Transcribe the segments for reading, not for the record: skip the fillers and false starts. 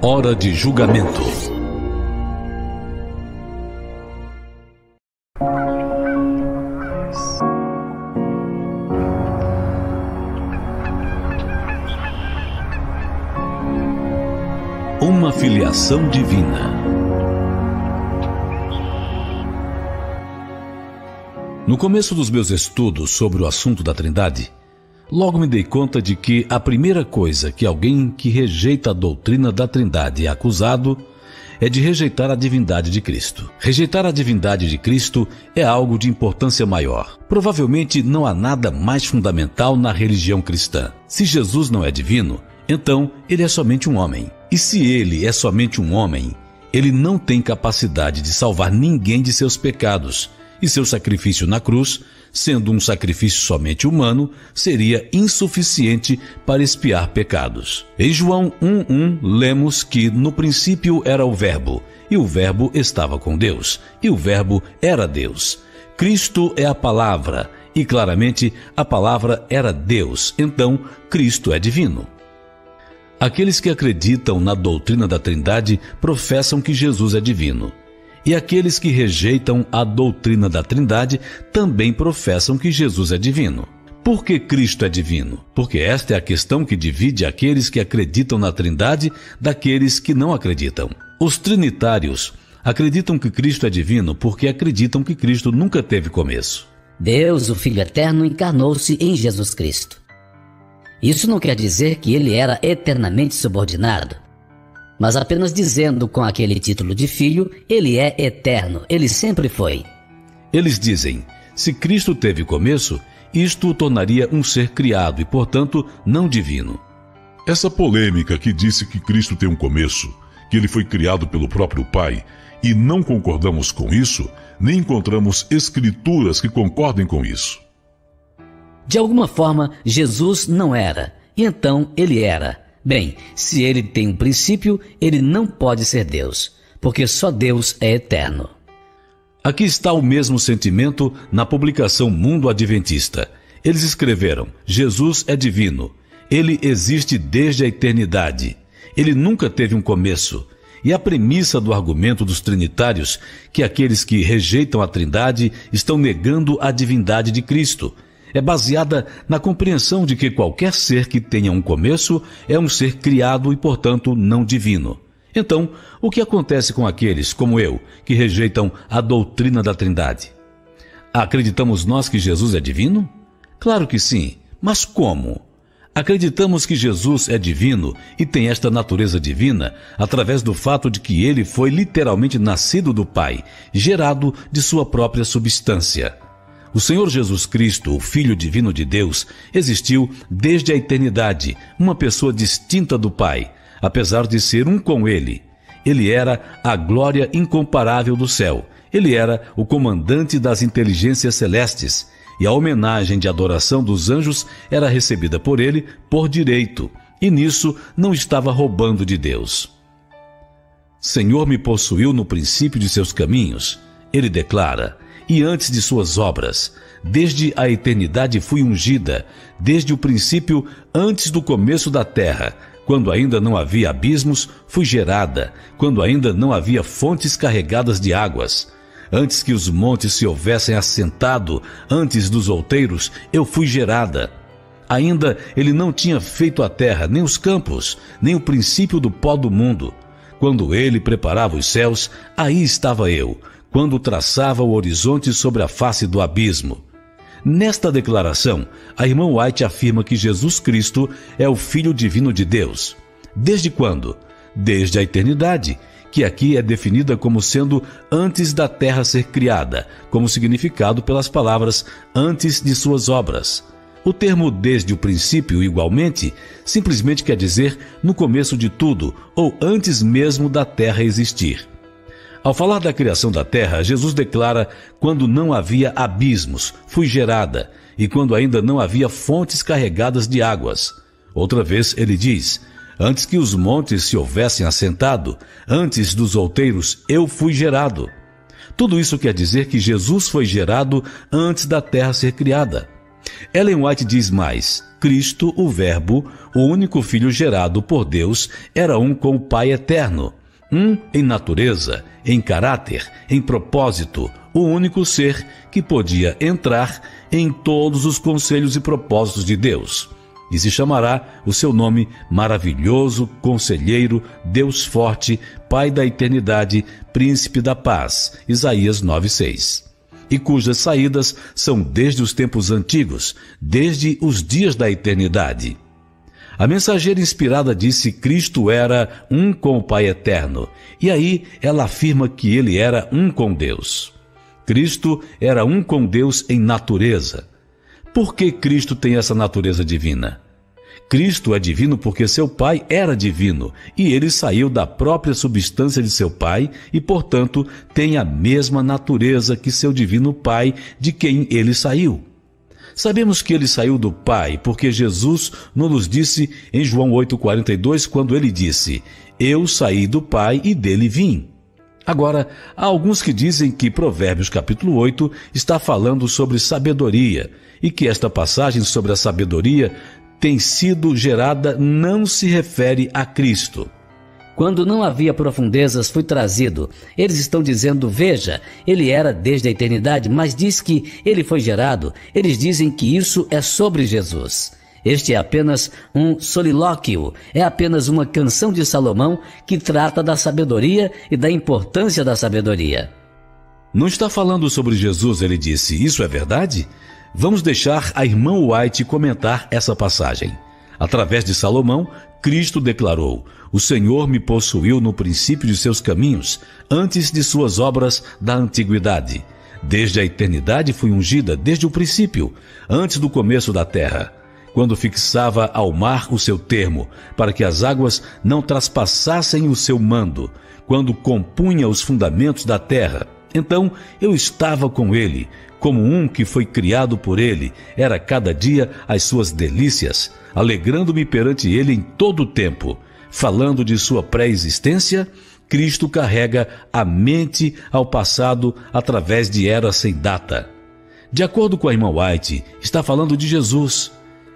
Hora de julgamento. Uma filiação divina. No começo dos meus estudos sobre o assunto da Trindade, logo me dei conta de que a primeira coisa que alguém que rejeita a doutrina da Trindade é acusado é de rejeitar a divindade de Cristo. Rejeitar a divindade de Cristo é algo de importância maior. Provavelmente não há nada mais fundamental na religião cristã. Se Jesus não é divino, então ele é somente um homem. E se ele é somente um homem, ele não tem capacidade de salvar ninguém de seus pecados, e seu sacrifício na cruz, sendo um sacrifício somente humano, seria insuficiente para expiar pecados. Em João 1:1 lemos que no princípio era o Verbo, e o Verbo estava com Deus, e o Verbo era Deus. Cristo é a palavra, e claramente a palavra era Deus, então Cristo é divino. Aqueles que acreditam na doutrina da Trindade professam que Jesus é divino. E aqueles que rejeitam a doutrina da Trindade também professam que Jesus é divino. Por que Cristo é divino? Porque esta é a questão que divide aqueles que acreditam na Trindade daqueles que não acreditam. Os trinitários acreditam que Cristo é divino porque acreditam que Cristo nunca teve começo. Deus, o Filho Eterno, encarnou-se em Jesus Cristo. Isso não quer dizer que ele era eternamente subordinado, mas apenas dizendo com aquele título de filho, ele é eterno, ele sempre foi. Eles dizem, se Cristo teve começo, isto o tornaria um ser criado e, portanto, não divino. Essa polêmica que disse que Cristo tem um começo, que ele foi criado pelo próprio Pai, e não concordamos com isso, nem encontramos escrituras que concordem com isso. De alguma forma, Jesus não era, e então ele era. Bem, se ele tem um princípio, ele não pode ser Deus, porque só Deus é eterno. Aqui está o mesmo sentimento na publicação Mundo Adventista. Eles escreveram, Jesus é divino, ele existe desde a eternidade, ele nunca teve um começo. E a premissa do argumento dos trinitários, que aqueles que rejeitam a Trindade estão negando a divindade de Cristo, é baseada na compreensão de que qualquer ser que tenha um começo é um ser criado e, portanto, não divino. Então, o que acontece com aqueles, como eu, que rejeitam a doutrina da Trindade? Acreditamos nós que Jesus é divino? Claro que sim, mas como? Acreditamos que Jesus é divino e tem esta natureza divina através do fato de que ele foi literalmente nascido do Pai, gerado de sua própria substância. O Senhor Jesus Cristo, o Filho divino de Deus, existiu desde a eternidade, uma pessoa distinta do Pai, apesar de ser um com Ele. Ele era a glória incomparável do céu. Ele era o comandante das inteligências celestes, e a homenagem de adoração dos anjos era recebida por ele por direito, e nisso não estava roubando de Deus. Senhor me possuiu no princípio de seus caminhos, ele declara, e antes de suas obras. Desde a eternidade fui ungida, desde o princípio, antes do começo da terra, quando ainda não havia abismos, fui gerada, quando ainda não havia fontes carregadas de águas. Antes que os montes se houvessem assentado, antes dos outeiros, eu fui gerada. Ainda ele não tinha feito a terra, nem os campos, nem o princípio do pó do mundo. Quando ele preparava os céus, aí estava eu, quando traçava o horizonte sobre a face do abismo. Nesta declaração, a irmã White afirma que Jesus Cristo é o Filho divino de Deus. Desde quando? Desde a eternidade, que aqui é definida como sendo antes da terra ser criada, como significado pelas palavras antes de suas obras. O termo desde o princípio, igualmente, simplesmente quer dizer no começo de tudo, ou antes mesmo da terra existir. Ao falar da criação da terra, Jesus declara, quando não havia abismos, fui gerada, e quando ainda não havia fontes carregadas de águas. Outra vez ele diz, antes que os montes se houvessem assentado, antes dos outeiros, eu fui gerado. Tudo isso quer dizer que Jesus foi gerado antes da terra ser criada. Ellen White diz mais: Cristo, o Verbo, o único Filho gerado por Deus, era um com o Pai eterno. Um em natureza, em caráter, em propósito, o único ser que podia entrar em todos os conselhos e propósitos de Deus. E se chamará o seu nome maravilhoso, conselheiro, Deus forte, Pai da eternidade, príncipe da paz. Isaías 9:6. E cujas saídas são desde os tempos antigos, desde os dias da eternidade. A mensageira inspirada disse que Cristo era um com o Pai eterno, e aí ela afirma que ele era um com Deus. Cristo era um com Deus em natureza. Por que Cristo tem essa natureza divina? Cristo é divino porque seu Pai era divino, e ele saiu da própria substância de seu Pai e, portanto, tem a mesma natureza que seu divino Pai, de quem ele saiu. Sabemos que ele saiu do Pai porque Jesus nos disse em João 8,42, quando ele disse: Eu saí do Pai e dele vim. Agora, há alguns que dizem que Provérbios capítulo 8 está falando sobre sabedoria e que esta passagem sobre a sabedoria tem sido gerada não se refere a Cristo. Quando não havia profundezas, fui trazido. Eles estão dizendo, veja, ele era desde a eternidade, mas diz que ele foi gerado. Eles dizem que isso é sobre Jesus. Este é apenas um solilóquio, é apenas uma canção de Salomão que trata da sabedoria e da importância da sabedoria. Não está falando sobre Jesus, ele disse. Isso é verdade? Vamos deixar a irmã White comentar essa passagem. Através de Salomão, Cristo declarou: O Senhor me possuiu no princípio de seus caminhos, antes de suas obras da antiguidade. Desde a eternidade fui ungida, desde o princípio, antes do começo da terra, quando fixava ao mar o seu termo, para que as águas não traspassassem o seu mando, quando compunha os fundamentos da terra. Então eu estava com ele, como um que foi criado por ele, era cada dia as suas delícias, alegrando-me perante ele em todo o tempo. Falando de sua pré-existência, Cristo carrega a mente ao passado através de eras sem data. De acordo com a irmã White, está falando de Jesus.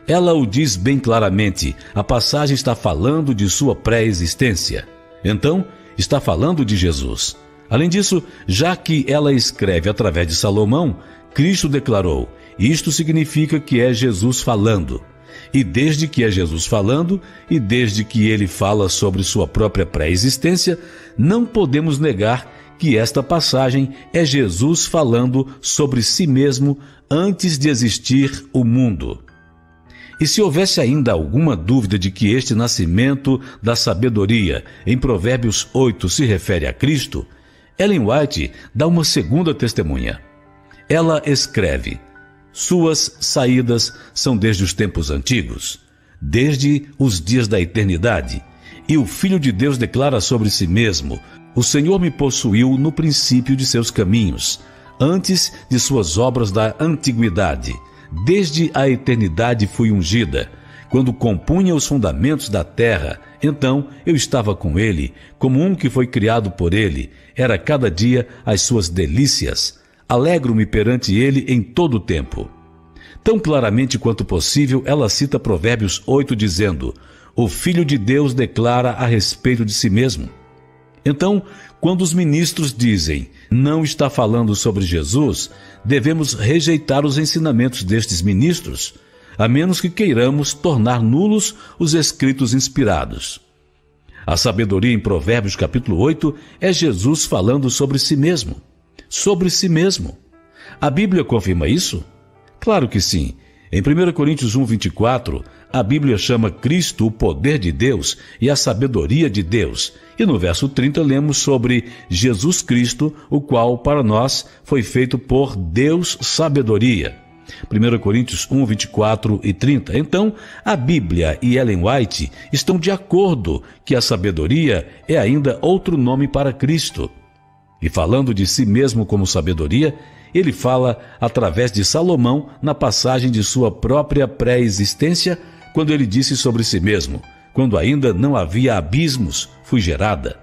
Ela o diz bem claramente, a passagem está falando de sua pré-existência. Então, está falando de Jesus. Além disso, já que ela escreve através de Salomão, Cristo declarou: isto significa que é Jesus falando. E desde que é Jesus falando, e desde que ele fala sobre sua própria pré-existência, não podemos negar que esta passagem é Jesus falando sobre si mesmo antes de existir o mundo. E se houvesse ainda alguma dúvida de que este nascimento da sabedoria em Provérbios 8 se refere a Cristo, Ellen White dá uma segunda testemunha. Ela escreve: suas saídas são desde os tempos antigos, desde os dias da eternidade. E o Filho de Deus declara sobre si mesmo: o Senhor me possuiu no princípio de seus caminhos, antes de suas obras da antiguidade. Desde a eternidade fui ungida. Quando compunha os fundamentos da terra, então eu estava com ele, como um que foi criado por ele. Era cada dia as suas delícias. Alegro-me perante ele em todo o tempo. Tão claramente quanto possível, ela cita Provérbios 8, dizendo: o Filho de Deus declara a respeito de si mesmo. Então, quando os ministros dizem não está falando sobre Jesus, devemos rejeitar os ensinamentos destes ministros, a menos que queiramos tornar nulos os escritos inspirados. A sabedoria em Provérbios capítulo 8 é Jesus falando sobre si mesmo. Sobre si mesmo. A Bíblia confirma isso? Claro que sim. Em 1 Coríntios 1, 24, a Bíblia chama Cristo o poder de Deus e a sabedoria de Deus. E no verso 30 lemos sobre Jesus Cristo, o qual para nós foi feito por Deus sabedoria. 1 Coríntios 1, 24 e 30. Então, a Bíblia e Ellen White estão de acordo que a sabedoria é ainda outro nome para Cristo. E falando de si mesmo como sabedoria, ele fala através de Salomão na passagem de sua própria pré-existência, quando ele disse sobre si mesmo: quando ainda não havia abismos, fui gerada.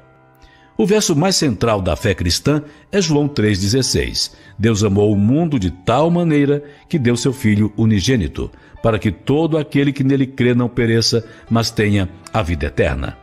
O verso mais central da fé cristã é João 3,16. Deus amou o mundo de tal maneira que deu seu Filho unigênito, para que todo aquele que nele crê não pereça, mas tenha a vida eterna.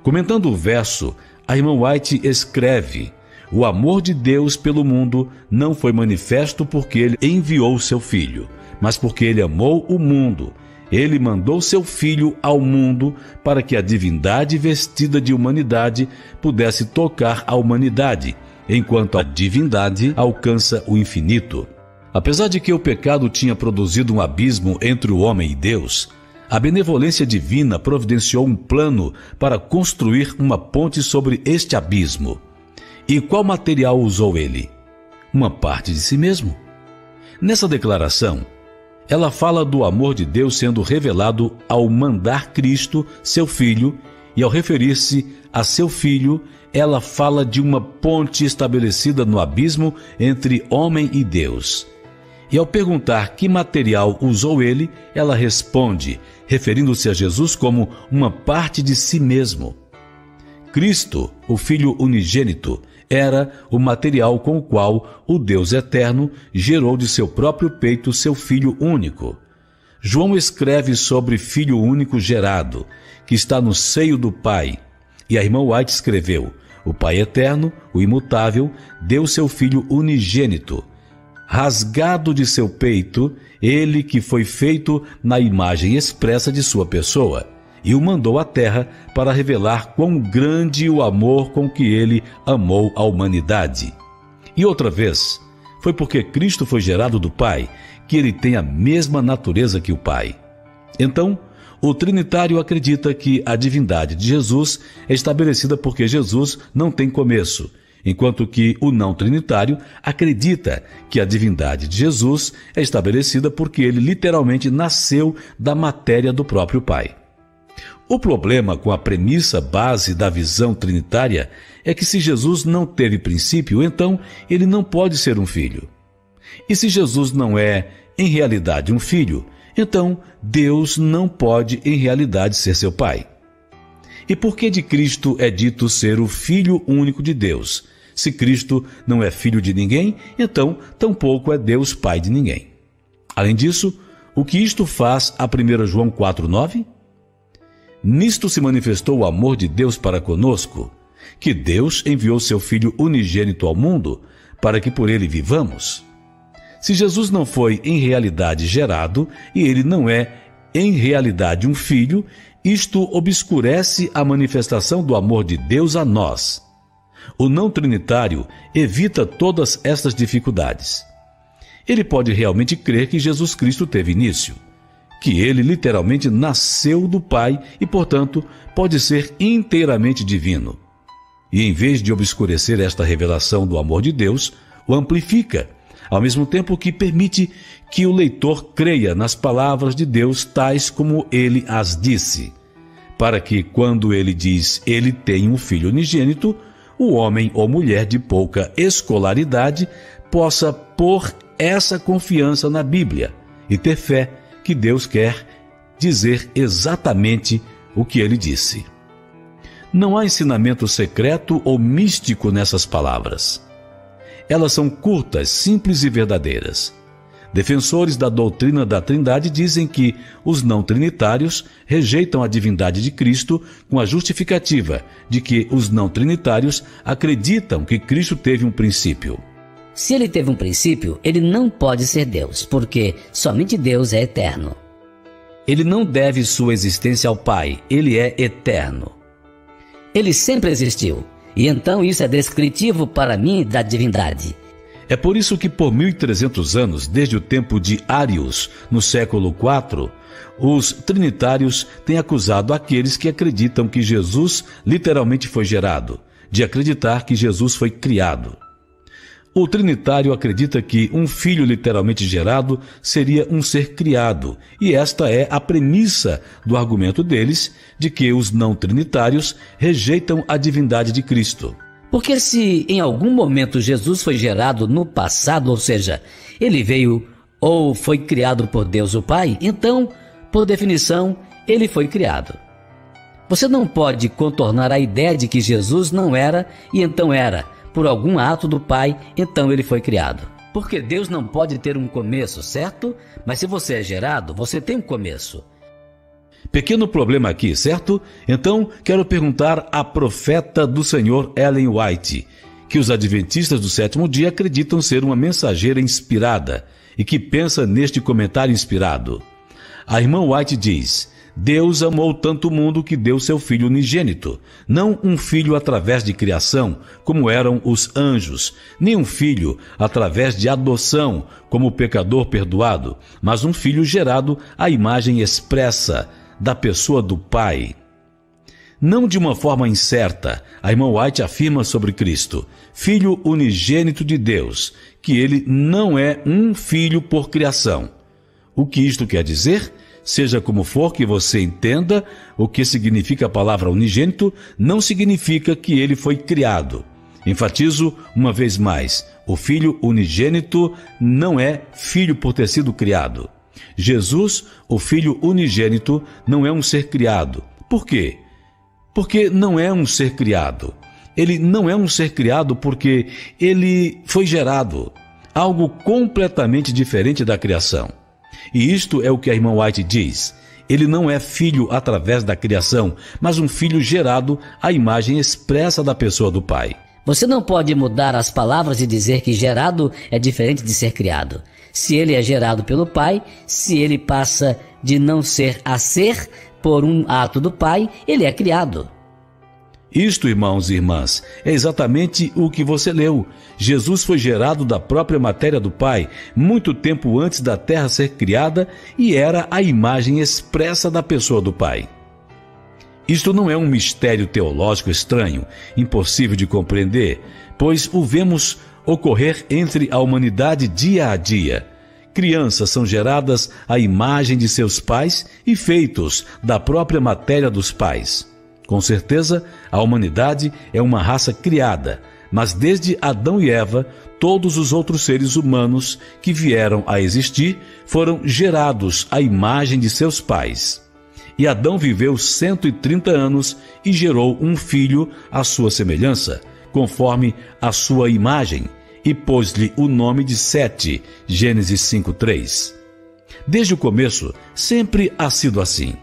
Comentando o verso, a irmã White escreve: o amor de Deus pelo mundo não foi manifesto porque ele enviou seu Filho, mas porque ele amou o mundo. Ele mandou seu Filho ao mundo para que a divindade vestida de humanidade pudesse tocar a humanidade, enquanto a divindade alcança o infinito. Apesar de que o pecado tinha produzido um abismo entre o homem e Deus, a benevolência divina providenciou um plano para construir uma ponte sobre este abismo. E qual material usou ele? Uma parte de si mesmo. Nessa declaração, ela fala do amor de Deus sendo revelado ao mandar Cristo, seu Filho, e ao referir-se a seu Filho, ela fala de uma ponte estabelecida no abismo entre homem e Deus. E ao perguntar que material usou ele, ela responde, referindo-se a Jesus como uma parte de si mesmo. Cristo, o Filho unigênito, era o material com o qual o Deus eterno gerou de seu próprio peito seu Filho único. João escreve sobre Filho único gerado, que está no seio do Pai. E a irmã White escreveu: o Pai eterno, o imutável, deu seu Filho unigênito. Rasgado de seu peito, ele que foi feito na imagem expressa de sua pessoa, e o mandou à terra para revelar quão grande o amor com que ele amou a humanidade. E outra vez, foi porque Cristo foi gerado do Pai, que ele tem a mesma natureza que o Pai. Então, o Trinitário acredita que a divindade de Jesus é estabelecida porque Jesus não tem começo, enquanto que o não trinitário acredita que a divindade de Jesus é estabelecida porque ele literalmente nasceu da matéria do próprio Pai. O problema com a premissa base da visão trinitária é que se Jesus não teve princípio, então ele não pode ser um filho. E se Jesus não é, em realidade, um filho, então Deus não pode, em realidade, ser seu Pai. E por que de Cristo é dito ser o Filho único de Deus? Se Cristo não é filho de ninguém, então tampouco é Deus Pai de ninguém. Além disso, o que isto faz a 1 João 4,9? Nisto se manifestou o amor de Deus para conosco, que Deus enviou seu Filho unigênito ao mundo, para que por ele vivamos. Se Jesus não foi em realidade gerado, e ele não é em realidade um filho, isto obscurece a manifestação do amor de Deus a nós. O não trinitário evita todas estas dificuldades. Ele pode realmente crer que Jesus Cristo teve início, que ele literalmente nasceu do Pai e, portanto, pode ser inteiramente divino. E em vez de obscurecer esta revelação do amor de Deus, o amplifica, ao mesmo tempo que permite que o leitor creia nas palavras de Deus tais como ele as disse, para que, quando ele diz ele tem um filho unigênito, o homem ou mulher de pouca escolaridade possa pôr essa confiança na Bíblia e ter fé que Deus quer dizer exatamente o que ele disse. Não há ensinamento secreto ou místico nessas palavras. Elas são curtas, simples e verdadeiras. Defensores da doutrina da Trindade dizem que os não trinitários rejeitam a divindade de Cristo com a justificativa de que os não trinitários acreditam que Cristo teve um princípio. Se ele teve um princípio, ele não pode ser Deus, porque somente Deus é eterno. Ele não deve sua existência ao Pai, ele é eterno. Ele sempre existiu, e então isso é descritivo para mim da divindade. É por isso que por 1300 anos, desde o tempo de Arius, no século IV, os trinitários têm acusado aqueles que acreditam que Jesus literalmente foi gerado, de acreditar que Jesus foi criado. O trinitário acredita que um filho literalmente gerado seria um ser criado, e esta é a premissa do argumento deles de que os não trinitários rejeitam a divindade de Cristo. Porque se em algum momento Jesus foi gerado no passado, ou seja, ele veio ou foi criado por Deus o Pai, então, por definição, ele foi criado. Você não pode contornar a ideia de que Jesus não era e então era, por algum ato do Pai, então ele foi criado. Porque Deus não pode ter um começo, certo? Mas se você é gerado, você tem um começo. Pequeno problema aqui, certo? Então, quero perguntar à profeta do Senhor Ellen White, que os adventistas do sétimo dia acreditam ser uma mensageira inspirada e que pensa neste comentário inspirado. A irmã White diz: Deus amou tanto o mundo que deu seu Filho unigênito, não um filho através de criação, como eram os anjos, nem um filho através de adoção, como o pecador perdoado, mas um filho gerado à imagem expressa da pessoa do Pai. Não de uma forma incerta, a irmã White afirma sobre Cristo, Filho unigênito de Deus, que ele não é um filho por criação. O que isto quer dizer? Seja como for que você entenda o que significa a palavra unigênito, não significa que ele foi criado. Enfatizo uma vez mais, o Filho unigênito não é filho por ter sido criado. Jesus, o Filho unigênito, não é um ser criado. Por quê? Porque não é um ser criado. Ele não é um ser criado porque ele foi gerado. Algo completamente diferente da criação. E isto é o que a irmã White diz. Ele não é filho através da criação, mas um filho gerado à imagem expressa da pessoa do Pai. Você não pode mudar as palavras e dizer que gerado é diferente de ser criado. Se ele é gerado pelo Pai, se ele passa de não ser a ser por um ato do Pai, ele é criado. Isto, irmãos e irmãs, é exatamente o que você leu. Jesus foi gerado da própria matéria do Pai, muito tempo antes da terra ser criada, e era a imagem expressa da pessoa do Pai. Isto não é um mistério teológico estranho, impossível de compreender, pois o vemos ocorrer entre a humanidade dia a dia. Crianças são geradas à imagem de seus pais e feitos da própria matéria dos pais. Com certeza, a humanidade é uma raça criada, mas desde Adão e Eva, todos os outros seres humanos que vieram a existir foram gerados à imagem de seus pais. E Adão viveu 130 anos e gerou um filho à sua semelhança, conforme a sua imagem, e pôs-lhe o nome de Sete, Gênesis 5:3. Desde o começo, sempre ha sido assim.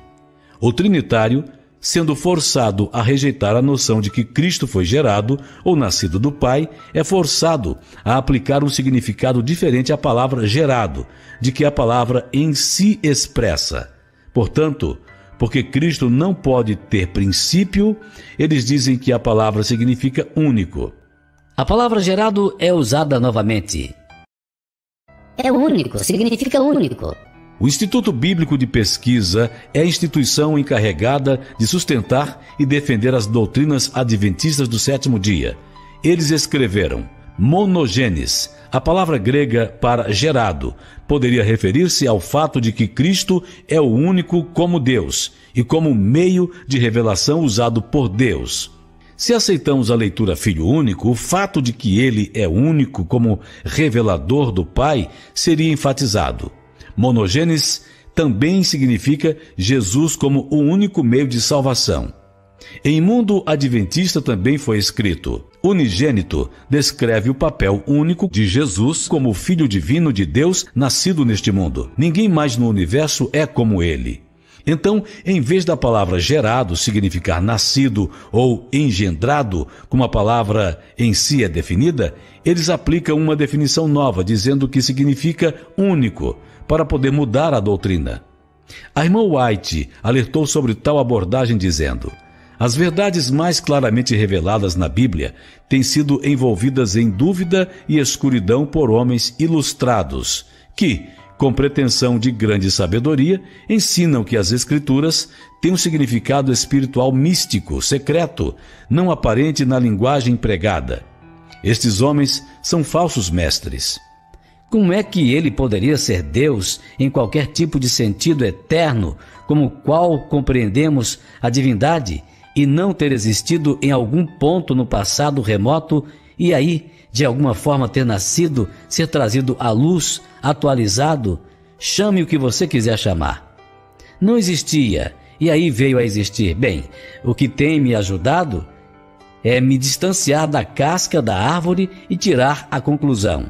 O Trinitário, sendo forçado a rejeitar a noção de que Cristo foi gerado ou nascido do Pai, é forçado a aplicar um significado diferente à palavra gerado, de que a palavra em si expressa. Portanto, porque Cristo não pode ter princípio, eles dizem que a palavra significa único. A palavra gerado é usada novamente. É único, significa único. O Instituto Bíblico de Pesquisa é a instituição encarregada de sustentar e defender as doutrinas adventistas do sétimo dia. Eles escreveram monogenes. A palavra grega para gerado poderia referir-se ao fato de que Cristo é o único como Deus e como meio de revelação usado por Deus. Se aceitamos a leitura Filho único, o fato de que ele é único como revelador do Pai seria enfatizado. Monogenes também significa Jesus como o único meio de salvação. Em Mundo Adventista também foi escrito: unigênito descreve o papel único de Jesus como o Filho divino de Deus nascido neste mundo. Ninguém mais no universo é como ele. Então, em vez da palavra gerado significar nascido ou engendrado, como a palavra em si é definida, eles aplicam uma definição nova, dizendo que significa único, para poder mudar a doutrina. A irmã White alertou sobre tal abordagem dizendo: as verdades mais claramente reveladas na Bíblia têm sido envolvidas em dúvida e escuridão por homens ilustrados, que, com pretensão de grande sabedoria, ensinam que as Escrituras têm um significado espiritual místico, secreto, não aparente na linguagem empregada. Estes homens são falsos mestres. Como é que ele poderia ser Deus em qualquer tipo de sentido eterno, como qual compreendemos a divindade, e não ter existido em algum ponto no passado remoto e aí, de alguma forma, ter nascido, ser trazido à luz, atualizado? Chame o que você quiser chamar. Não existia E aí veio a existir. Bem, o que tem me ajudado é me distanciar da casca da árvore e tirar a conclusão.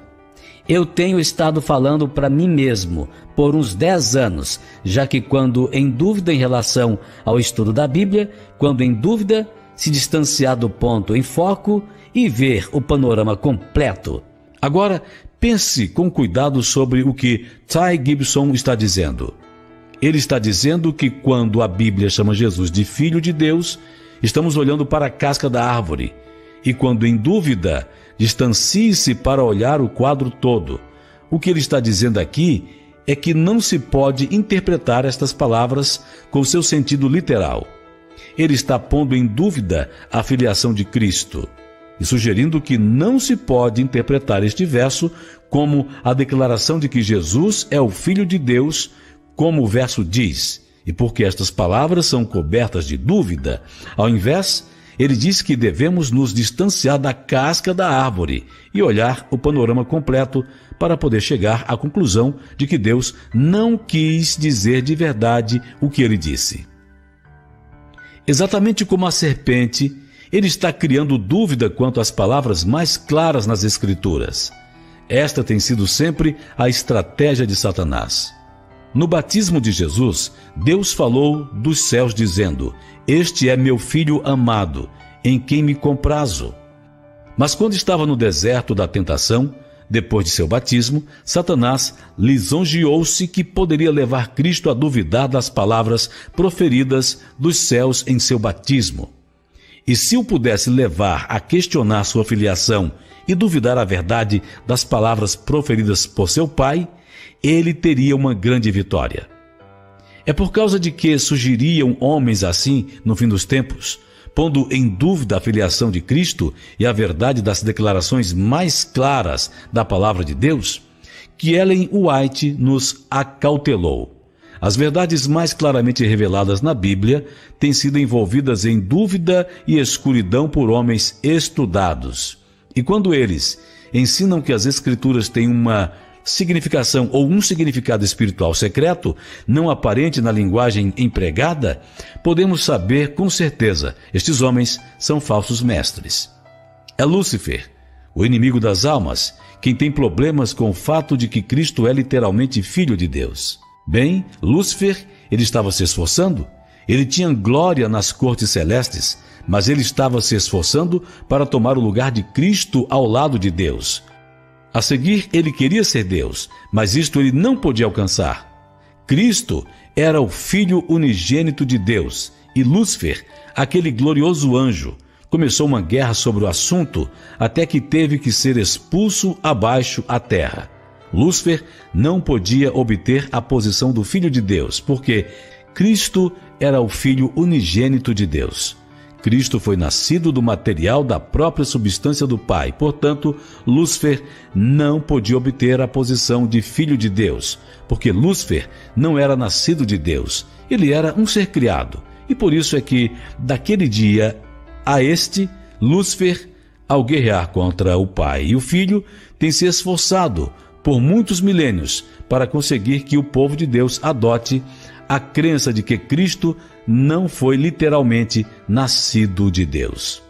Eu tenho estado falando para mim mesmo por uns 10 anos, já que quando em dúvida em relação ao estudo da Bíblia, quando em dúvida, se distanciar do ponto em foco e ver o panorama completo. Agora, pense com cuidado sobre o que Ty Gibson está dizendo. Ele está dizendo que quando a Bíblia chama Jesus de Filho de Deus, estamos olhando para a casca da árvore. E quando em dúvida, distancie-se para olhar o quadro todo. O que ele está dizendo aqui é que não se pode interpretar estas palavras com seu sentido literal. Ele está pondo em dúvida a filiação de Cristo e sugerindo que não se pode interpretar este verso como a declaração de que Jesus é o Filho de Deus, como o verso diz, e porque estas palavras são cobertas de dúvida. Ao invés, ele diz que devemos nos distanciar da casca da árvore e olhar o panorama completo para poder chegar à conclusão de que Deus não quis dizer de verdade o que ele disse. Exatamente como a serpente, ele está criando dúvida quanto às palavras mais claras nas Escrituras. Esta tem sido sempre a estratégia de Satanás. No batismo de Jesus, Deus falou dos céus dizendo: "Este é meu filho amado, em quem me comprazo." Mas quando estava no deserto da tentação, depois de seu batismo, Satanás lisonjeou-se que poderia levar Cristo a duvidar das palavras proferidas dos céus em seu batismo. E se o pudesse levar a questionar sua filiação e duvidar a verdade das palavras proferidas por seu pai, ele teria uma grande vitória. É por causa de que surgiriam homens assim no fim dos tempos, pondo em dúvida a filiação de Cristo e a verdade das declarações mais claras da palavra de Deus, que Ellen White nos acautelou. As verdades mais claramente reveladas na Bíblia têm sido envolvidas em dúvida e escuridão por homens estudados. E quando eles ensinam que as Escrituras têm uma significação ou um significado espiritual secreto, não aparente na linguagem empregada, podemos saber com certeza, estes homens são falsos mestres. É Lúcifer, o inimigo das almas, quem tem problemas com o fato de que Cristo é literalmente Filho de Deus. Bem, Lúcifer, ele estava se esforçando, ele tinha glória nas cortes celestes, mas ele estava se esforçando para tomar o lugar de Cristo ao lado de Deus. A seguir, ele queria ser Deus, mas isto ele não podia alcançar. Cristo era o Filho unigênito de Deus, e Lúcifer, aquele glorioso anjo, começou uma guerra sobre o assunto até que teve que ser expulso abaixo à terra. Lúcifer não podia obter a posição do Filho de Deus, porque Cristo era o Filho unigênito de Deus. Cristo foi nascido do material da própria substância do Pai. Portanto, Lúcifer não podia obter a posição de Filho de Deus, porque Lúcifer não era nascido de Deus. Ele era um ser criado. E por isso é que, daquele dia a este, Lúcifer, ao guerrear contra o Pai e o Filho, tem se esforçado por muitos milênios para conseguir que o povo de Deus adote a crença de que Cristo não foi literalmente nascido de Deus.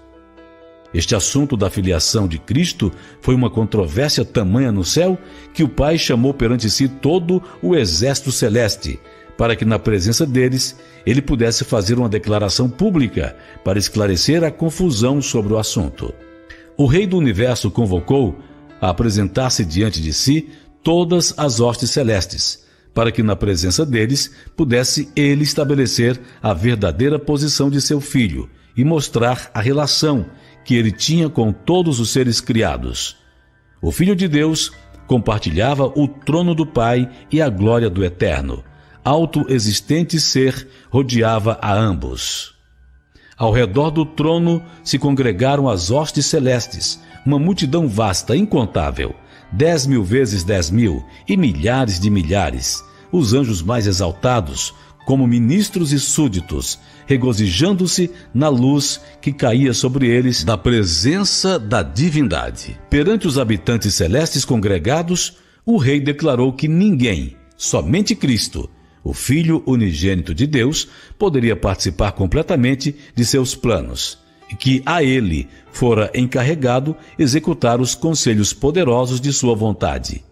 Este assunto da filiação de Cristo foi uma controvérsia tamanha no céu que o Pai chamou perante si todo o exército celeste, para que na presença deles ele pudesse fazer uma declaração pública para esclarecer a confusão sobre o assunto. O Rei do Universo convocou a apresentar-se diante de si todas as hostes celestes, para que na presença deles pudesse ele estabelecer a verdadeira posição de seu filho e mostrar a relação que ele tinha com todos os seres criados. O Filho de Deus compartilhava o trono do Pai e a glória do Eterno. Autoexistente ser rodeava a ambos. Ao redor do trono se congregaram as hostes celestes, uma multidão vasta, incontável, 10.000 vezes 10.000 e milhares de milhares, os anjos mais exaltados, como ministros e súditos, regozijando-se na luz que caía sobre eles da presença da divindade. Perante os habitantes celestes congregados, o rei declarou que ninguém, somente Cristo, O Filho unigênito de Deus poderia participar completamente de seus planos, e que a ele fora encarregado executar os conselhos poderosos de sua vontade.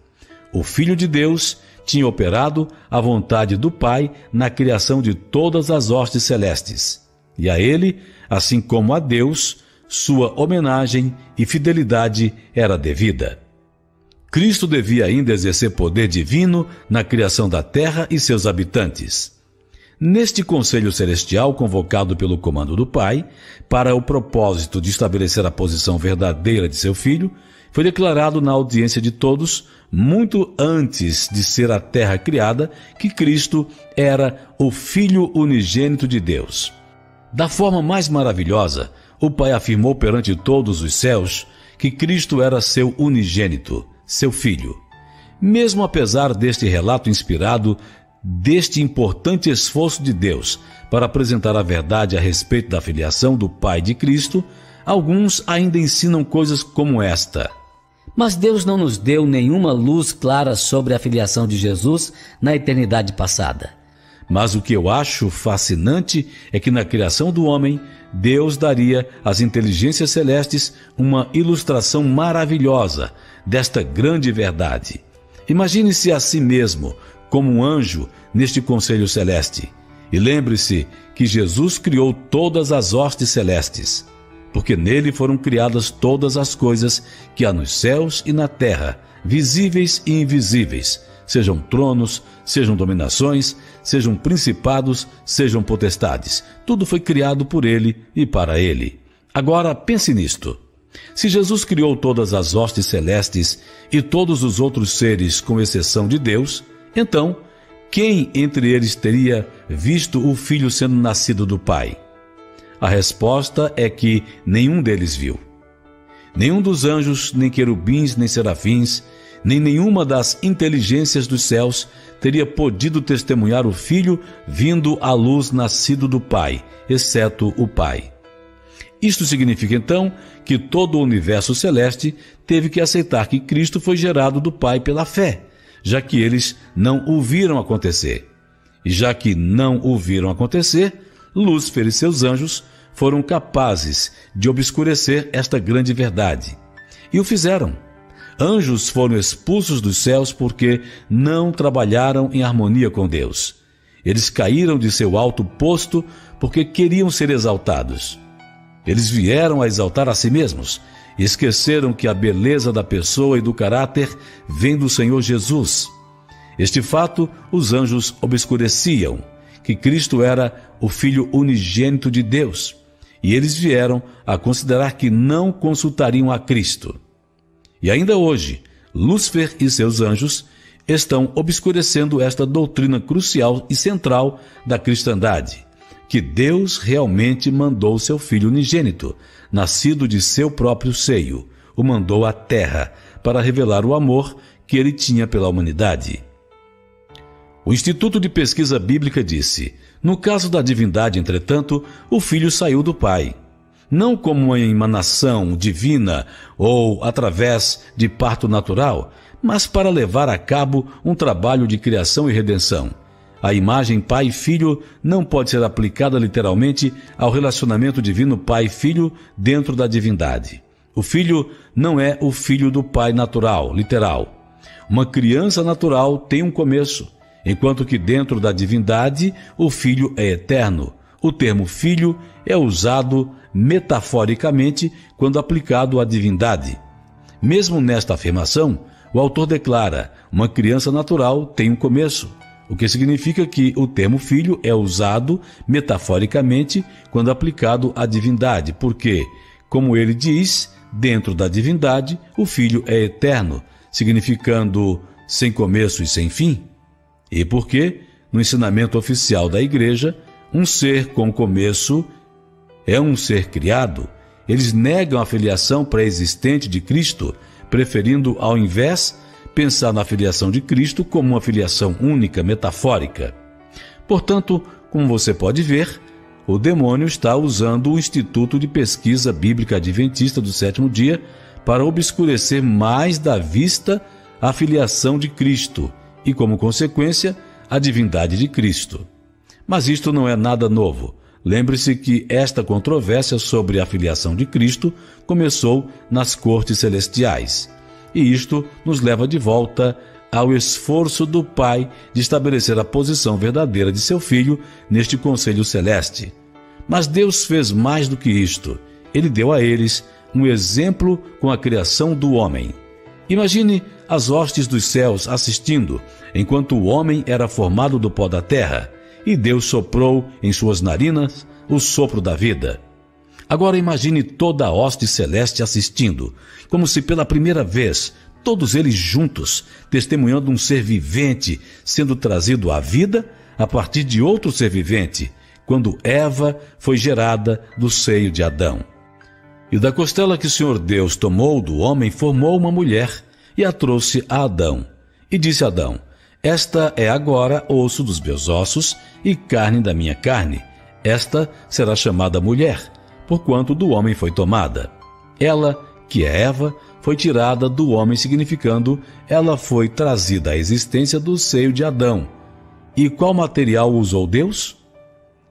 O Filho de Deus tinha operado a vontade do Pai na criação de todas as hostes celestes, e a ele, assim como a Deus, sua homenagem e fidelidade era devida. Cristo devia ainda exercer poder divino na criação da terra e seus habitantes. Neste conselho celestial convocado pelo comando do Pai, para o propósito de estabelecer a posição verdadeira de seu Filho, foi declarado na audiência de todos, muito antes de ser a terra criada, que Cristo era o Filho unigênito de Deus. Da forma mais maravilhosa, o Pai afirmou perante todos os céus que Cristo era seu unigênito, seu Filho. Mesmo apesar deste relato inspirado deste importante esforço de Deus para apresentar a verdade a respeito da filiação do Pai de Cristo, alguns ainda ensinam coisas como esta. Mas Deus não nos deu nenhuma luz clara sobre a filiação de Jesus na eternidade passada. Mas o que eu acho fascinante é que na criação do homem, Deus daria às inteligências celestes uma ilustração maravilhosa desta grande verdade. Imagine-se a si mesmo como um anjo neste conselho celeste. E lembre-se que Jesus criou todas as hostes celestes, porque nele foram criadas todas as coisas que há nos céus e na terra, visíveis e invisíveis, sejam tronos, sejam dominações, sejam principados, sejam potestades. Tudo foi criado por ele e para ele. Agora pense nisto. Se Jesus criou todas as hostes celestes e todos os outros seres, com exceção de Deus, então, quem entre eles teria visto o Filho sendo nascido do Pai? A resposta é que nenhum deles viu. Nenhum dos anjos, nem querubins, nem serafins, nem nenhuma das inteligências dos céus teria podido testemunhar o Filho vindo à luz nascido do Pai, exceto o Pai. Isto significa, então, que todo o universo celeste teve que aceitar que Cristo foi gerado do Pai pela fé, já que eles não o viram acontecer. E já que não o viram acontecer, Lúcifer e seus anjos foram capazes de obscurecer esta grande verdade. E o fizeram. Anjos foram expulsos dos céus porque não trabalharam em harmonia com Deus. Eles caíram de seu alto posto porque queriam ser exaltados. Eles vieram a exaltar a si mesmos e esqueceram que a beleza da pessoa e do caráter vem do Senhor Jesus. Este fato os anjos obscureciam, que Cristo era o Filho unigênito de Deus, e eles vieram a considerar que não consultariam a Cristo. E ainda hoje, Lúcifer e seus anjos estão obscurecendo esta doutrina crucial e central da cristandade, que Deus realmente mandou seu Filho unigênito, nascido de seu próprio seio, o mandou à terra para revelar o amor que ele tinha pela humanidade. O Instituto de Pesquisa Bíblica disse: no caso da divindade, entretanto, o Filho saiu do Pai, não como uma emanação divina ou através de parto natural, mas para levar a cabo um trabalho de criação e redenção. A imagem pai e filho não pode ser aplicada literalmente ao relacionamento divino pai-filho dentro da divindade. O filho não é o filho do pai natural, literal. Uma criança natural tem um começo, enquanto que dentro da divindade o filho é eterno. O termo filho é usado metaforicamente quando aplicado à divindade. Mesmo nesta afirmação, o autor declara: uma criança natural tem um começo, o que significa que o termo filho é usado metaforicamente quando aplicado à divindade, porque, como ele diz, dentro da divindade o filho é eterno, significando sem começo e sem fim. E porque, no ensinamento oficial da Igreja, um ser com começo é um ser criado, eles negam a filiação pré-existente de Cristo, preferindo, ao invés, pensar na filiação de Cristo como uma filiação única, metafórica. Portanto, como você pode ver, o demônio está usando o Instituto de Pesquisa Bíblica Adventista do Sétimo Dia para obscurecer mais da vista a filiação de Cristo e, como consequência, a divindade de Cristo. Mas isto não é nada novo. Lembre-se que esta controvérsia sobre a filiação de Cristo começou nas cortes celestiais. E isto nos leva de volta ao esforço do Pai de estabelecer a posição verdadeira de seu Filho neste conselho celeste. Mas Deus fez mais do que isto. Ele deu a eles um exemplo com a criação do homem. Imagine as hostes dos céus assistindo, enquanto o homem era formado do pó da terra, e Deus soprou em suas narinas o sopro da vida. Agora imagine toda a hoste celeste assistindo, como se pela primeira vez, todos eles juntos, testemunhando um ser vivente sendo trazido à vida a partir de outro ser vivente, quando Eva foi gerada do seio de Adão. E da costela que o Senhor Deus tomou do homem, formou uma mulher e a trouxe a Adão. E disse a Adão: esta é agora osso dos meus ossos e carne da minha carne. Esta será chamada mulher, porquanto do homem foi tomada. Ela, que é Eva, foi tirada do homem, significando, ela foi trazida à existência do seio de Adão. E qual material usou Deus?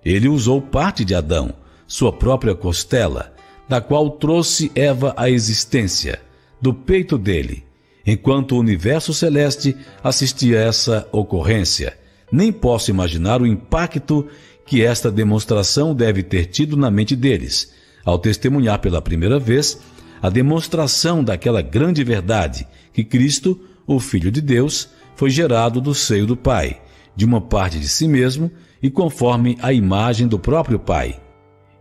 Ele usou parte de Adão, sua própria costela, da qual trouxe Eva à existência, do peito dele. Enquanto o universo celeste assistia a essa ocorrência, nem posso imaginar o impacto que esta demonstração deve ter tido na mente deles, ao testemunhar pela primeira vez a demonstração daquela grande verdade, que Cristo, o Filho de Deus, foi gerado do seio do Pai, de uma parte de si mesmo e conforme a imagem do próprio Pai.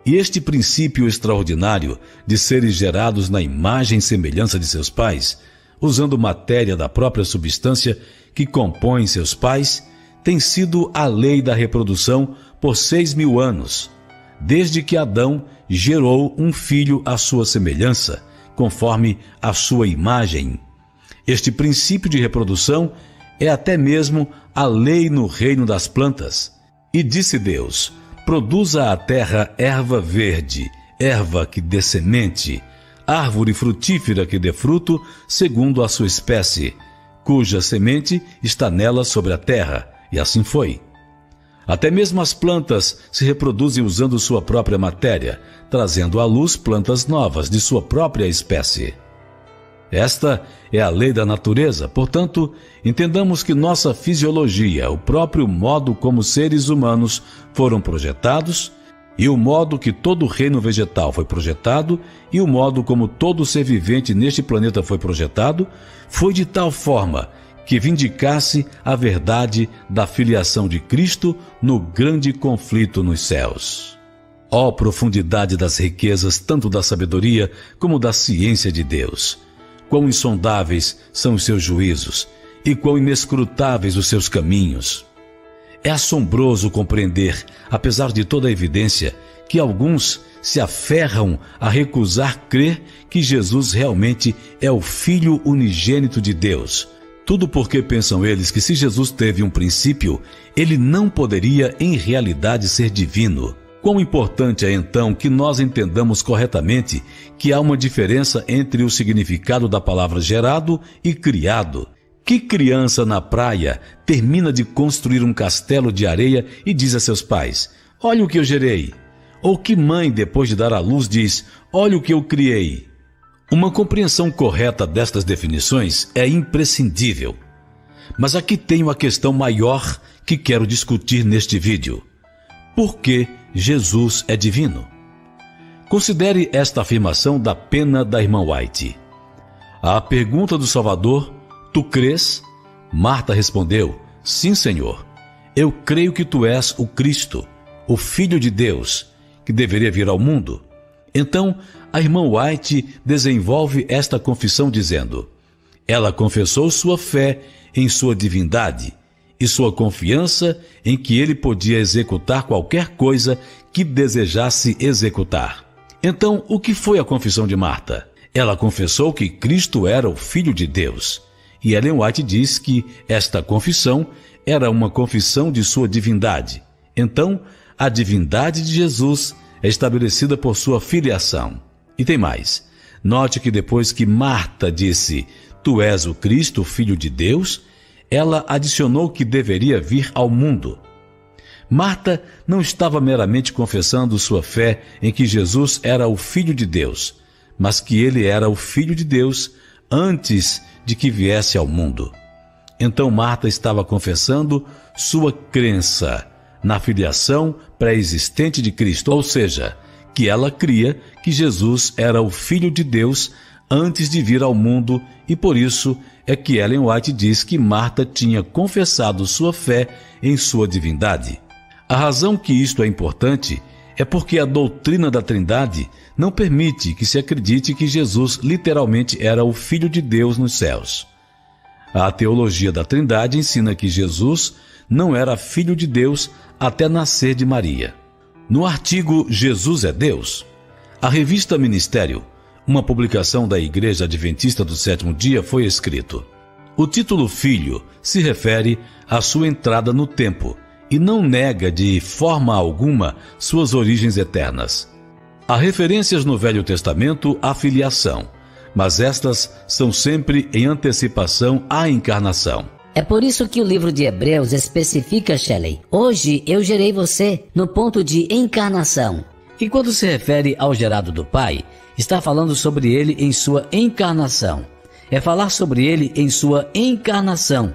E este princípio extraordinário de seres gerados na imagem e semelhança de seus pais, usando matéria da própria substância que compõe seus pais, tem sido a lei da reprodução por 6.000 anos, desde que Adão gerou um filho à sua semelhança, conforme a sua imagem. Este princípio de reprodução é até mesmo a lei no reino das plantas. E disse Deus: produza a terra erva verde, erva que dê semente, árvore frutífera que dê fruto segundo a sua espécie, cuja semente está nela sobre a terra. E assim foi. Até mesmo as plantas se reproduzem usando sua própria matéria, trazendo à luz plantas novas de sua própria espécie. Esta é a lei da natureza, portanto, entendamos que nossa fisiologia, o próprio modo como seres humanos foram projetados, e o modo que todo o reino vegetal foi projetado, e o modo como todo ser vivente neste planeta foi projetado, foi de tal forma que vindicasse a verdade da filiação de Cristo no grande conflito nos céus. Ó profundidade das riquezas, tanto da sabedoria como da ciência de Deus! Quão insondáveis são os seus juízos, e quão inescrutáveis os seus caminhos! É assombroso compreender, apesar de toda a evidência, que alguns se aferram a recusar crer que Jesus realmente é o Filho unigênito de Deus. Tudo porque pensam eles que se Jesus teve um princípio, ele não poderia em realidade ser divino. Quão importante é então que nós entendamos corretamente que há uma diferença entre o significado da palavra gerado e criado. Que criança na praia termina de construir um castelo de areia e diz a seus pais: olha o que eu gerei? Ou que mãe, depois de dar à luz, diz: olha o que eu criei? Uma compreensão correta destas definições é imprescindível. Mas aqui tenho a questão maior que quero discutir neste vídeo. Por que Jesus é divino? Considere esta afirmação da pena da irmã White. À pergunta do Salvador: tu crês? Marta respondeu: sim, Senhor. Eu creio que tu és o Cristo, o Filho de Deus, que deveria vir ao mundo. Então, a irmã White desenvolve esta confissão dizendo: ela confessou sua fé em sua divindade e sua confiança em que ele podia executar qualquer coisa que desejasse executar. Então, o que foi a confissão de Marta? Ela confessou que Cristo era o Filho de Deus. E Ellen White diz que esta confissão era uma confissão de sua divindade. Então, a divindade de Jesus é estabelecida por sua filiação. E tem mais. Note que depois que Marta disse: tu és o Cristo, o Filho de Deus, ela adicionou que deveria vir ao mundo. Marta não estava meramente confessando sua fé em que Jesus era o Filho de Deus, mas que ele era o Filho de Deus antes de que viesse ao mundo. Então Marta estava confessando sua crença na filiação pré-existente de Cristo, ou seja, que ela cria que Jesus era o Filho de Deus antes de vir ao mundo, e por isso é que Ellen White diz que Marta tinha confessado sua fé em sua divindade. A razão que isto é importante é porque a doutrina da Trindade não permite que se acredite que Jesus literalmente era o Filho de Deus nos céus. A teologia da Trindade ensina que Jesus não era Filho de Deus até nascer de Maria. No artigo Jesus é Deus, a revista Ministério, uma publicação da Igreja Adventista do Sétimo Dia, foi escrito: o título Filho se refere à sua entrada no tempo e não nega de forma alguma suas origens eternas. Há referências no Velho Testamento à filiação, mas estas são sempre em antecipação à encarnação. É por isso que o livro de Hebreus especifica, Shelley: hoje eu gerei você, no ponto de encarnação. E quando se refere ao gerado do Pai, está falando sobre ele em sua encarnação. É falar sobre ele em sua encarnação.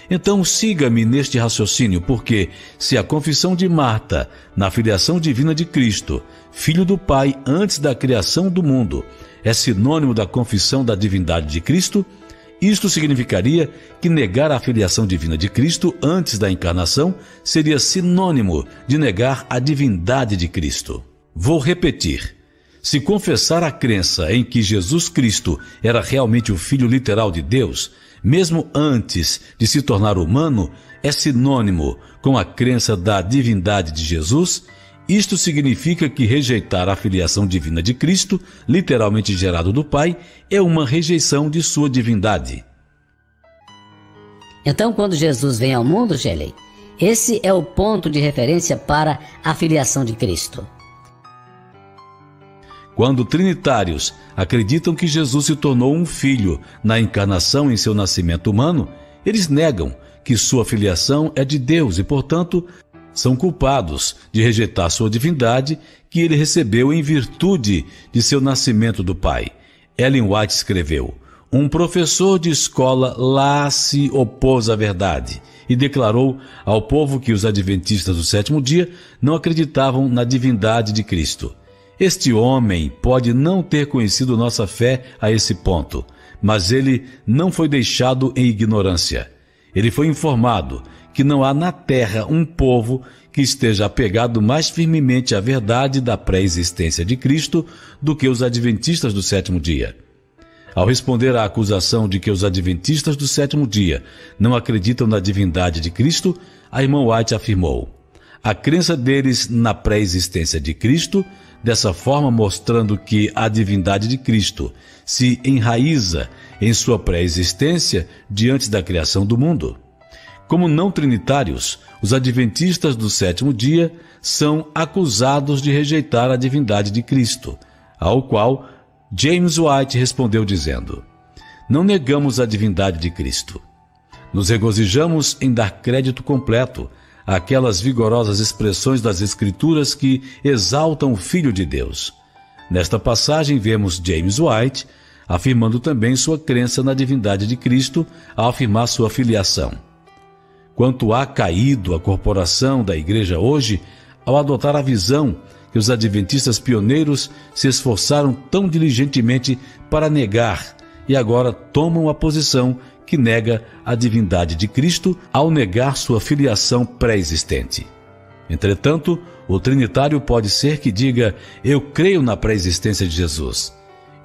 Então siga-me neste raciocínio, porque se a confissão de Marta na filiação divina de Cristo, Filho do Pai antes da criação do mundo, é sinônimo da confissão da divindade de Cristo, isto significaria que negar a filiação divina de Cristo antes da encarnação seria sinônimo de negar a divindade de Cristo. Vou repetir. Se confessar a crença em que Jesus Cristo era realmente o Filho literal de Deus, mesmo antes de se tornar humano, é sinônimo com a crença da divindade de Jesus, isto significa que rejeitar a filiação divina de Cristo, literalmente gerado do Pai, é uma rejeição de sua divindade. Então, quando Jesus vem ao mundo, Shelley, esse é o ponto de referência para a filiação de Cristo. Quando trinitários acreditam que Jesus se tornou um filho na encarnação em seu nascimento humano, eles negam que sua filiação é de Deus e, portanto, são culpados de rejeitar sua divindade que ele recebeu em virtude de seu nascimento do Pai. Ellen White escreveu: um professor de escola lá se opôs à verdade e declarou ao povo que os adventistas do sétimo dia não acreditavam na divindade de Cristo. Este homem pode não ter conhecido nossa fé a esse ponto, mas ele não foi deixado em ignorância. Ele foi informado que não há na terra um povo que esteja apegado mais firmemente à verdade da pré-existência de Cristo do que os adventistas do sétimo dia. Ao responder à acusação de que os adventistas do sétimo dia não acreditam na divindade de Cristo, a irmã White afirmou: a crença deles na pré-existência de Cristo, dessa forma mostrando que a divindade de Cristo se enraiza em sua pré-existência diante da criação do mundo. Como não trinitários, os adventistas do sétimo dia são acusados de rejeitar a divindade de Cristo, ao qual James White respondeu dizendo: não negamos a divindade de Cristo. Nos regozijamos em dar crédito completo àquelas vigorosas expressões das Escrituras que exaltam o Filho de Deus. Nesta passagem vemos James White afirmando também sua crença na divindade de Cristo ao afirmar sua filiação. Quanto há caído a corporação da igreja hoje ao adotar a visão que os adventistas pioneiros se esforçaram tão diligentemente para negar e agora tomam a posição que nega a divindade de Cristo ao negar sua filiação pré-existente. Entretanto, o trinitário pode ser que diga: eu creio na pré-existência de Jesus.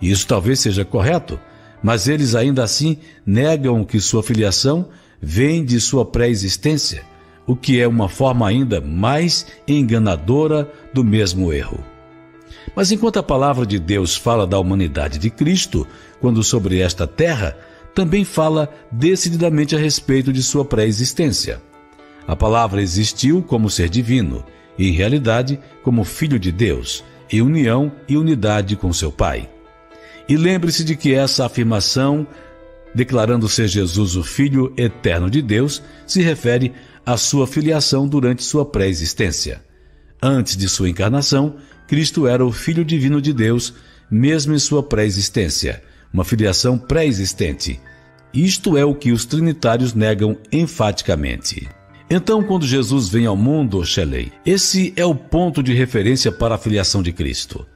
E isso talvez seja correto, mas eles ainda assim negam que sua filiação vem de sua pré-existência, o que é uma forma ainda mais enganadora do mesmo erro. Mas enquanto a palavra de Deus fala da humanidade de Cristo, quando sobre esta terra, também fala decididamente a respeito de sua pré-existência. A palavra existiu como ser divino, e em realidade como Filho de Deus, em união e unidade com seu Pai. E lembre-se de que essa afirmação Declarando ser Jesus o Filho eterno de Deus, se refere à sua filiação durante sua pré-existência. Antes de sua encarnação, Cristo era o Filho divino de Deus, mesmo em sua pré-existência, uma filiação pré-existente. Isto é o que os trinitários negam enfaticamente. Então, quando Jesus vem ao mundo, Shelley, esse é o ponto de referência para a filiação de Cristo.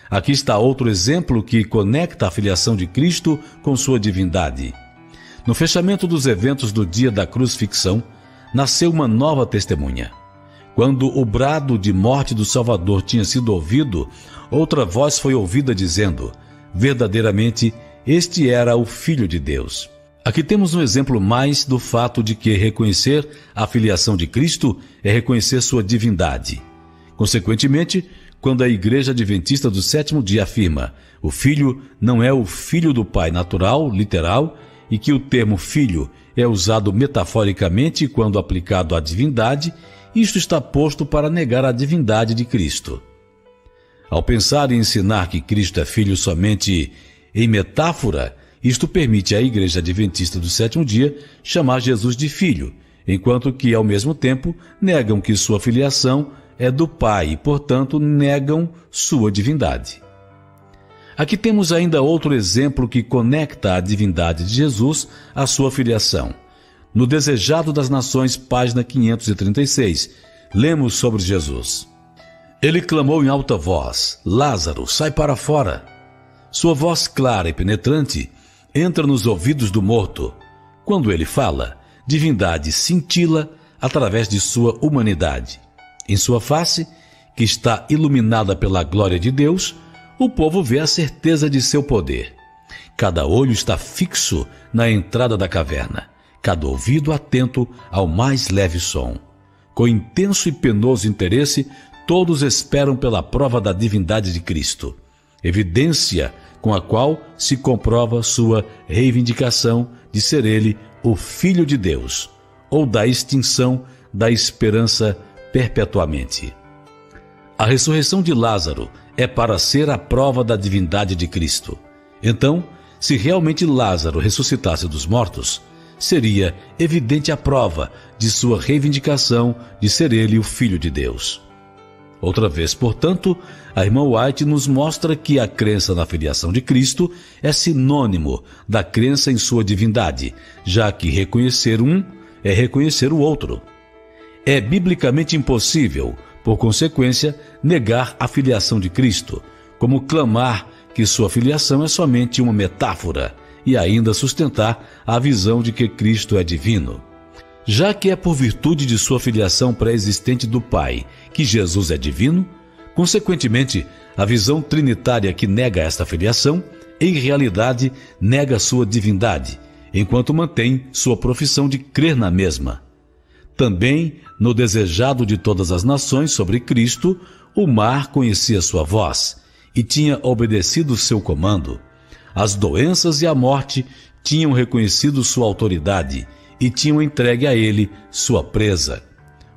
Aqui está outro exemplo que conecta a filiação de Cristo com sua divindade. No fechamento dos eventos do dia da crucifixão, nasceu uma nova testemunha. Quando o brado de morte do Salvador tinha sido ouvido, outra voz foi ouvida dizendo: verdadeiramente, este era o Filho de Deus. Aqui temos um exemplo mais do fato de que reconhecer a filiação de Cristo é reconhecer sua divindade. Consequentemente, quando a Igreja Adventista do Sétimo Dia afirma o Filho não é o Filho do Pai natural, literal, e que o termo Filho é usado metaforicamente quando aplicado à divindade, isto está posto para negar a divindade de Cristo. Ao pensar em ensinar que Cristo é Filho somente em metáfora, isto permite à Igreja Adventista do Sétimo Dia chamar Jesus de Filho, enquanto que, ao mesmo tempo, negam que sua filiação é do Pai e, portanto, negam sua divindade. Aqui temos ainda outro exemplo que conecta a divindade de Jesus à sua filiação. No Desejado das Nações, página 536, lemos sobre Jesus. Ele clamou em alta voz: Lázaro, sai para fora. Sua voz clara e penetrante entra nos ouvidos do morto. Quando ele fala, divindade cintila através de sua humanidade. Em sua face, que está iluminada pela glória de Deus, o povo vê a certeza de seu poder. Cada olho está fixo na entrada da caverna, cada ouvido atento ao mais leve som. Com intenso e penoso interesse, todos esperam pela prova da divindade de Cristo, evidência com a qual se comprova sua reivindicação de ser ele o Filho de Deus, ou da extinção da esperança perpetuamente. A ressurreição de Lázaro é para ser a prova da divindade de Cristo. Então, se realmente Lázaro ressuscitasse dos mortos, seria evidente a prova de sua reivindicação de ser ele o Filho de Deus. Outra vez, portanto, a irmã White nos mostra que a crença na filiação de Cristo é sinônimo da crença em sua divindade, já que reconhecer um é reconhecer o outro. É biblicamente impossível, por consequência, negar a filiação de Cristo, como clamar que sua filiação é somente uma metáfora e ainda sustentar a visão de que Cristo é divino. Já que é por virtude de sua filiação pré-existente do Pai que Jesus é divino, consequentemente, a visão trinitária que nega esta filiação, em realidade, nega sua divindade, enquanto mantém sua profissão de crer na mesma. Também, no Desejado de Todas as Nações sobre Cristo, o mar conhecia sua voz e tinha obedecido seu comando. As doenças e a morte tinham reconhecido sua autoridade e tinham entregue a ele sua presa.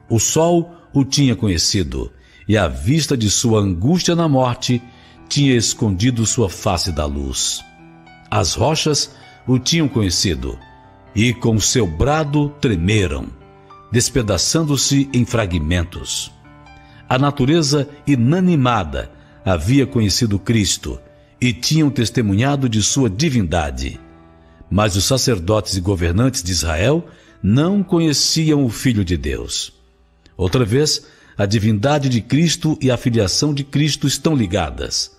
O sol o tinha conhecido, e à vista de sua angústia na morte, tinha escondido sua face da luz. As rochas o tinham conhecido, e com seu brado tremeram, despedaçando-se em fragmentos. A natureza inanimada havia conhecido Cristo e tinham testemunhado de sua divindade. Mas os sacerdotes e governantes de Israel não conheciam o Filho de Deus. Outra vez, a divindade de Cristo e a filiação de Cristo estão ligadas.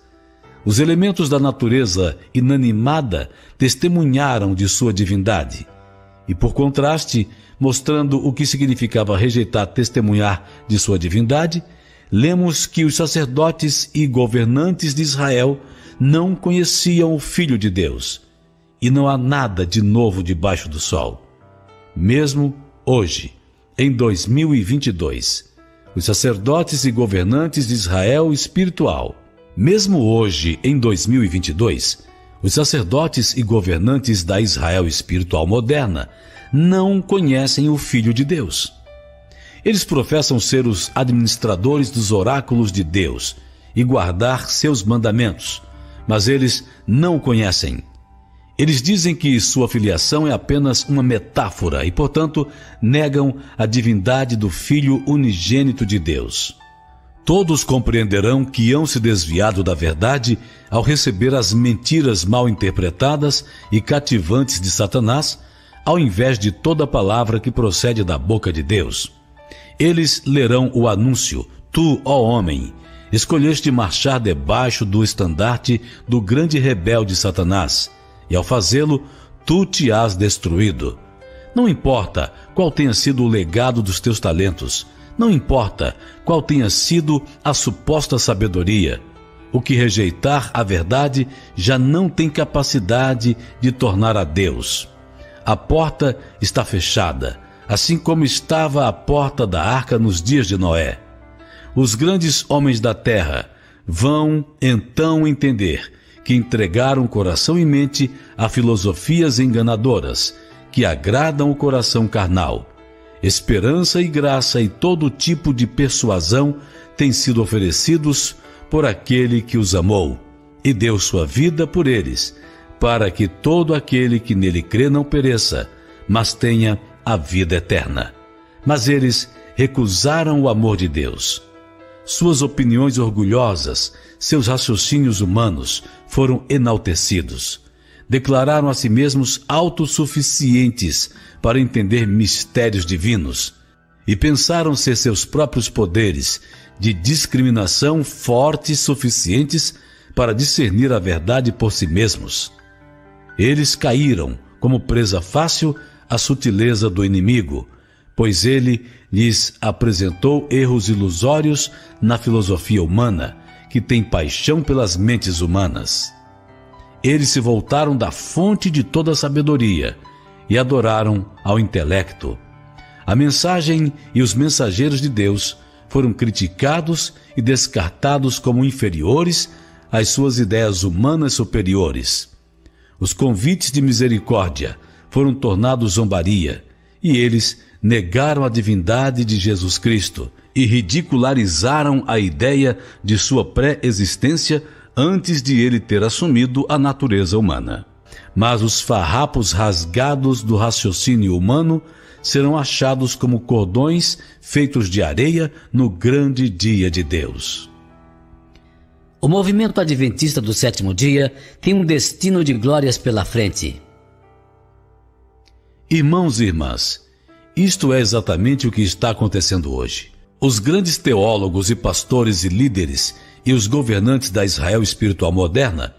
Os elementos da natureza inanimada testemunharam de sua divindade. E por contraste, mostrando o que significava rejeitar testemunhar de sua divindade, lemos que os sacerdotes e governantes de Israel não conheciam o Filho de Deus. E não há nada de novo debaixo do sol. Mesmo hoje, em 2022, os sacerdotes e governantes de Israel espiritual, mesmo hoje, em 2022, os sacerdotes e governantes da Israel espiritual moderna não conhecem o Filho de Deus. Eles professam ser os administradores dos oráculos de Deus e guardar seus mandamentos, mas eles não o conhecem. Eles dizem que sua filiação é apenas uma metáfora e, portanto, negam a divindade do Filho unigênito de Deus. Todos compreenderão que hão se desviado da verdade ao receber as mentiras mal interpretadas e cativantes de Satanás, ao invés de toda palavra que procede da boca de Deus. Eles lerão o anúncio: Tu, ó homem, escolheste marchar debaixo do estandarte do grande rebelde Satanás, e ao fazê-lo, tu te has destruído. Não importa qual tenha sido o legado dos teus talentos, não importa qual tenha sido a suposta sabedoria, o que rejeitar a verdade já não tem capacidade de tornar a Deus. A porta está fechada, assim como estava a porta da arca nos dias de Noé. Os grandes homens da terra vão então entender que entregaram coração e mente a filosofias enganadoras, que agradam o coração carnal. Esperança e graça e todo tipo de persuasão têm sido oferecidos por aquele que os amou e deu sua vida por eles, para que todo aquele que nele crê não pereça, mas tenha a vida eterna. Mas eles recusaram o amor de Deus. Suas opiniões orgulhosas, seus raciocínios humanos foram enaltecidos. Declararam a si mesmos autossuficientes para entender mistérios divinos e pensaram ser seus próprios poderes de discriminação fortes suficientes para discernir a verdade por si mesmos. Eles caíram como presa fácil à sutileza do inimigo, pois ele lhes apresentou erros ilusórios na filosofia humana, que tem paixão pelas mentes humanas. Eles se voltaram da fonte de toda a sabedoria e adoraram ao intelecto. A mensagem e os mensageiros de Deus foram criticados e descartados como inferiores às suas ideias humanas superiores. Os convites de misericórdia foram tornados zombaria, e eles negaram a divindade de Jesus Cristo e ridicularizaram a ideia de sua pré-existência antes de ele ter assumido a natureza humana. Mas os farrapos rasgados do raciocínio humano serão achados como cordões feitos de areia no grande dia de Deus. O movimento adventista do sétimo dia tem um destino de glórias pela frente. Irmãos e irmãs, isto é exatamente o que está acontecendo hoje. Os grandes teólogos e pastores e líderes e os governantes da Israel espiritual moderna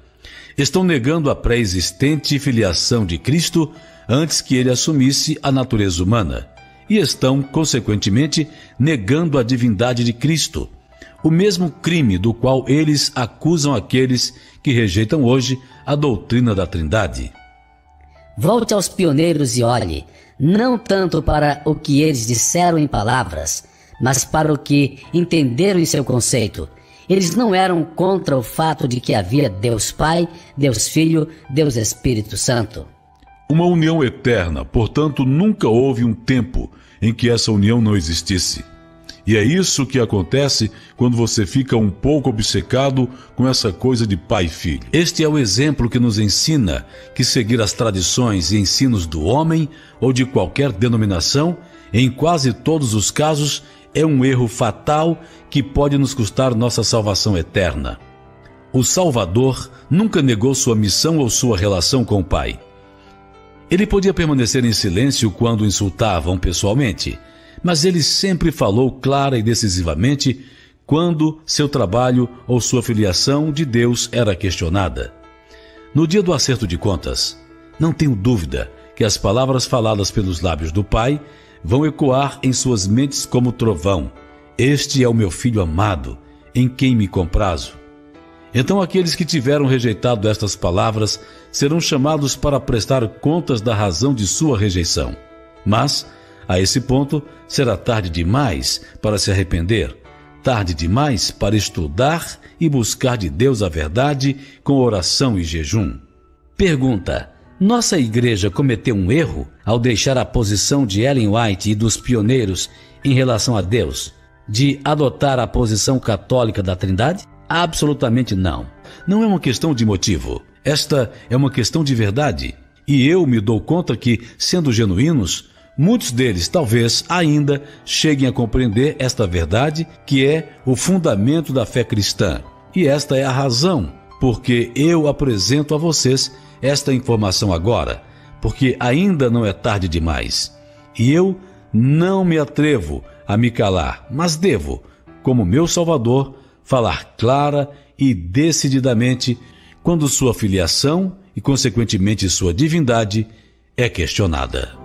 estão negando a pré-existente filiação de Cristo antes que ele assumisse a natureza humana e estão, consequentemente, negando a divindade de Cristo, o mesmo crime do qual eles acusam aqueles que rejeitam hoje a doutrina da Trindade. Volte aos pioneiros e olhe, não tanto para o que eles disseram em palavras, mas para o que entenderam em seu conceito. Eles não eram contra o fato de que havia Deus Pai, Deus Filho, Deus Espírito Santo. Uma união eterna, portanto, nunca houve um tempo em que essa união não existisse. E é isso que acontece quando você fica um pouco obcecado com essa coisa de pai e filho. Este é o exemplo que nos ensina que seguir as tradições e ensinos do homem ou de qualquer denominação, em quase todos os casos, é um erro fatal que pode nos custar nossa salvação eterna. O Salvador nunca negou sua missão ou sua relação com o Pai. Ele podia permanecer em silêncio quando o insultavam pessoalmente, mas ele sempre falou clara e decisivamente quando seu trabalho ou sua filiação de Deus era questionada. No dia do acerto de contas, não tenho dúvida que as palavras faladas pelos lábios do Pai vão ecoar em suas mentes como trovão: Este é o meu filho amado, em quem me comprazo. Então aqueles que tiveram rejeitado estas palavras serão chamados para prestar contas da razão de sua rejeição. Mas, a esse ponto, será tarde demais para se arrepender, tarde demais para estudar e buscar de Deus a verdade com oração e jejum. Pergunta: nossa igreja cometeu um erro ao deixar a posição de Ellen White e dos pioneiros em relação a Deus, de adotar a posição católica da Trindade? Absolutamente não. Não é uma questão de motivo. Esta é uma questão de verdade, e eu me dou conta que, sendo genuínos, muitos deles talvez ainda cheguem a compreender esta verdade, que é o fundamento da fé cristã. E esta é a razão porque eu apresento a vocês esta informação agora, porque ainda não é tarde demais. E eu não me atrevo a me calar, mas devo, como meu Salvador, falar clara e decididamente quando sua filiação e, consequentemente, sua divindade é questionada.